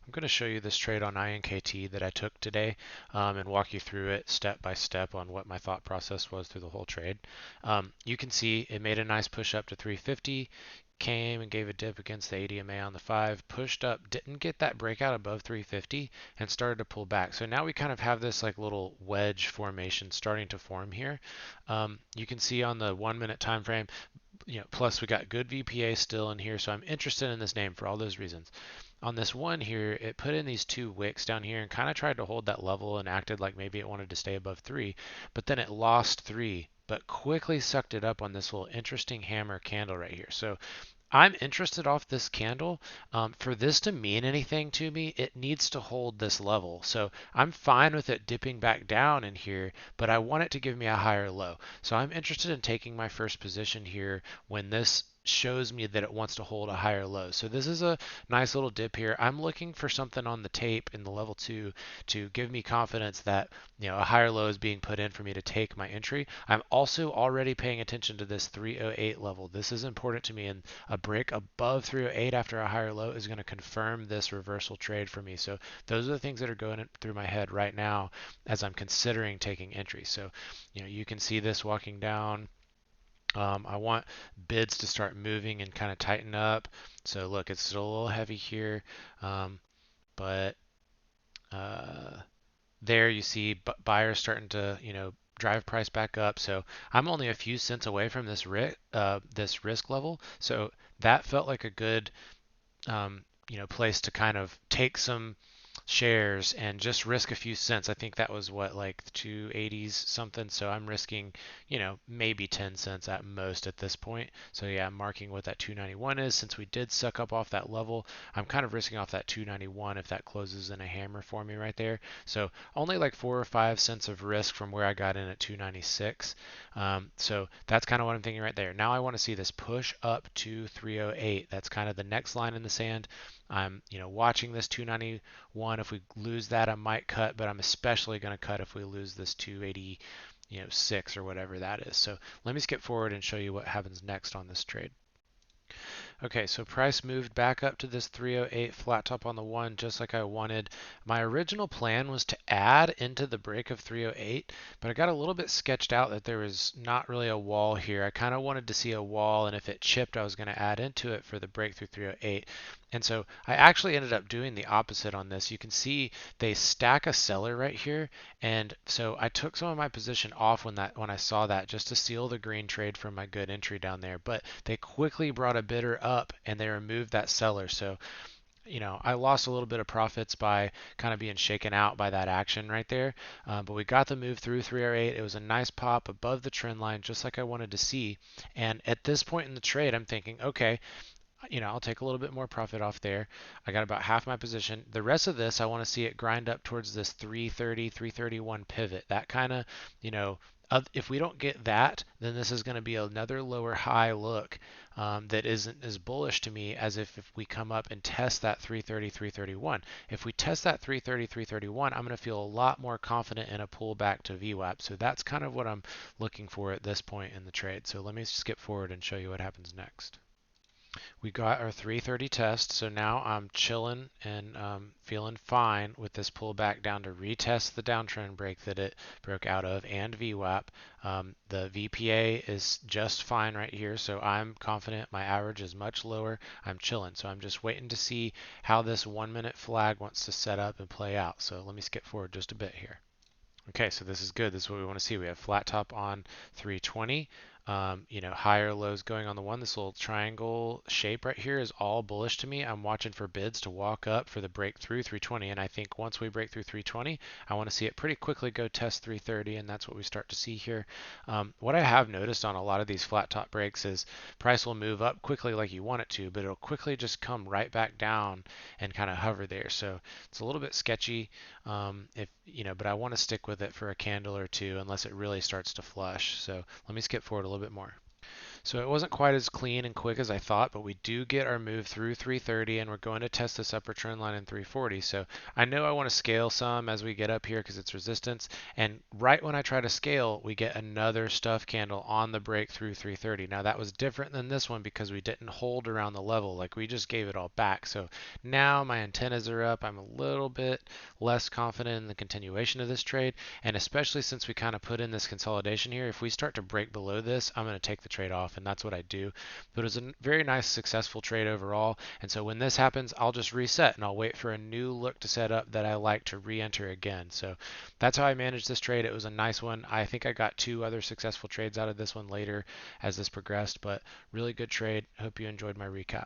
I'm going to show you this trade on INKT that I took today and walk you through it step by step on what my thought process was through the whole trade. You can see it made a nice push up to 350, came and gave a dip against the 80 MA on the 5, pushed up, didn't get that breakout above 350 and started to pull back. So now we kind of have this like little wedge formation starting to form here. You can see on the 1 minute time frame, plus we got good VPA still in here, so I'm interested in this name for all those reasons. On this one here, it put in these two wicks down here and kind of tried to hold that level and acted like maybe it wanted to stay above 3, but then it lost 3, but quickly sucked it up on this little interesting hammer candle right here. So I'm interested off this candle. For this to mean anything to me, it needs to hold this level. So I'm fine with it dipping back down in here, but I want it to give me a higher low. So I'm interested in taking my first position here when this shows me that it wants to hold a higher low. So this is a nice little dip here. I'm looking for something on the tape in the level 2 to give me confidence that a higher low is being put in for me to take my entry. I'm also already paying attention to this 308 level. This is important to me, and a break above 308 after a higher low is going to confirm this reversal trade for me. So those are the things that are going through my head right now as I'm considering taking entry. So you can see this walking down. I want bids to start moving and kind of tighten up. So look, it's still a little heavy here, but there you see buyers starting to drive price back up. So I'm only a few cents away from this risk level. So that felt like a good place to kind of take some shares and just risk a few cents. I think that was what, like 280s something. So I'm risking, maybe 10 cents at most at this point. So yeah, I'm marking what that 291 is. Since we did suck up off that level, I'm kind of risking off that 291 if that closes in a hammer for me right there. So only like 4 or 5 cents of risk from where I got in at 296. So that's kind of what I'm thinking right there. Now I want to see this push up to 308. That's kind of the next line in the sand. I'm, watching this 291. If we lose that, I might cut, but I'm especially going to cut if we lose this 280, 6 or whatever that is. So let me skip forward and show you what happens next on this trade. Okay, so price moved back up to this 308 flat top on the 1 just like I wanted. My original plan was to add into the break of 308, but I got a little bit sketched out that there was not really a wall here. I kind of wanted to see a wall, and if it chipped, I was going to add into it for the break through 308. And so I actually ended up doing the opposite on this. You can see they stack a seller right here, and so I took some of my position off when I saw that just to seal the green trade from my good entry down there. But they quickly brought a bidder up and they removed that seller. So I lost a little bit of profits by kind of being shaken out by that action right there. But we got the move through 308. It was a nice pop above the trend line, just like I wanted to see. And at this point in the trade, I'm thinking, okay, I'll take a little bit more profit off there. I got about half my position. The rest of this, I want to see it grind up towards this 330, 331 pivot. That kind of, if we don't get that, then this is going to be another lower high look that isn't as bullish to me as if we come up and test that 330, 331. If we test that 330, 331, I'm going to feel a lot more confident in a pullback to VWAP. So that's kind of what I'm looking for at this point in the trade. So let me skip forward and show you what happens next. We got our 330 test, so now I'm chilling and feeling fine with this pullback down to retest the downtrend break that it broke out of and VWAP. The VPA is just fine right here, so I'm confident. My average is much lower. I'm chilling, so I'm just waiting to see how this 1 minute flag wants to set up and play out. So let me skip forward just a bit here. Okay, so this is good. This is what we want to see. We have flat top on 320. Higher lows going on the 1. This little triangle shape right here is all bullish to me. I'm watching for bids to walk up for the breakthrough 320, and I think once we break through 320, I want to see it pretty quickly go test 330, and that's what we start to see here. What I have noticed on a lot of these flat top breaks is price will move up quickly like you want it to, but it'll quickly just come right back down and kind of hover there. So it's a little bit sketchy, but I want to stick with it for a candle or two unless it really starts to flush. So let me skip forward a little bit more. So it wasn't quite as clean and quick as I thought, but we do get our move through 330 and we're going to test this upper trend line in 340. So I know I want to scale some as we get up here because it's resistance. And right when I try to scale, we get another stuff candle on the break through 330. Now that was different than this one because we didn't hold around the level, like we just gave it all back. So now my antennas are up. I'm a little bit less confident in the continuation of this trade. And especially since we kind of put in this consolidation here, if we start to break below this, I'm going to take the trade off, and that's what I do. But it was a very nice, successful trade overall. And so when this happens, I'll just reset and I'll wait for a new look to set up that I like to re-enter again. So that's how I managed this trade. It was a nice one. I think I got two other successful trades out of this one later as this progressed, but really good trade. Hope you enjoyed my recap.